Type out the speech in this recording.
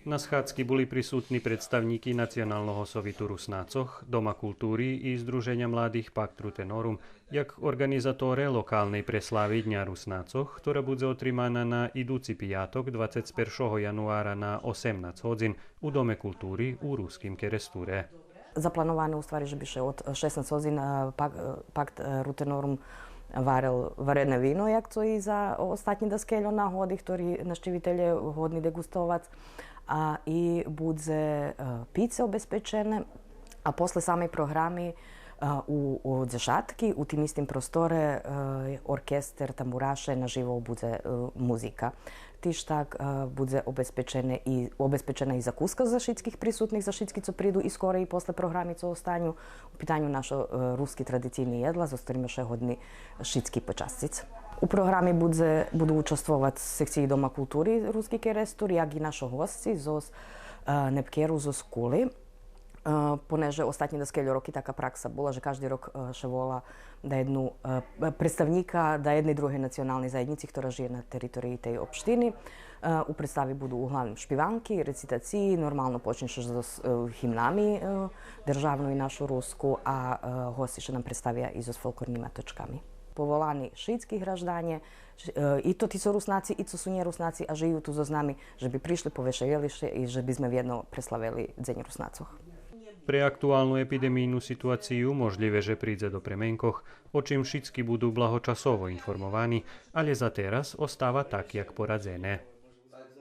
Na schádzky boli prisutní predstavníky Nacionálneho sovitu Rusnácoch, Doma kultúry i Združenia mladých Pakt Rutenorum, jak organizatore lokálnej preslávy Dňa Rusnácoch, ktorá bude otrimaná na idúci piatok 21. januára na 18 hodín u Dome kultúry u Ruským Keresture. Zaplanowane u stvari, že bi še od 16 hodin Pakt Rutenorum varil varené víno, jak to i za ostatní daskeljo na hodi, ktorý naštíviteľe hodni degustovať. A i bude pice obezpečene, a posle samej programi u Zešatki, u tim istim prostore, orkester, tamburaše, naživo bude muzika. Tiž tak bude obezpečena i zakuska za šitskih prisutnih, za šitski, co pridu i skoro i posle programi, co ostanju. U pitanju našo ruski tradicijni jedla, za ktorým še hodni šitski počastic. U programi budu učestvovať sekciji Doma kultúry Ruský Kerestur, jak i našo hostci zos Nepkeru zos Kuli. Poneže ostatní daskeljo roky taká praksa bola, že každý rok še vola da jednu predstavníka da jednej druhej nacionálnej zajednici, ktorá žije na teritoriji tej opštiny. U predstavi budu uglavnom špivanki, recitaciji, normalno počneš s himnami državnu i našu rusku, a hosti še nam predstavia i s folklornými točkami. Povolani šítskí hraždanie, i to tí sú Rusnáci, i to sú nerusnáci a žijú tu so nami, že by prišli, povešajeli i že by sme jedno preslavili Deň Rusnácoch. Pre aktuálnu epidemijnú situáciu možlivé, že príde do premenkoch, o čím všetci budú blahočasovo informovaní, ale za teraz ostáva tak, jak poradzené.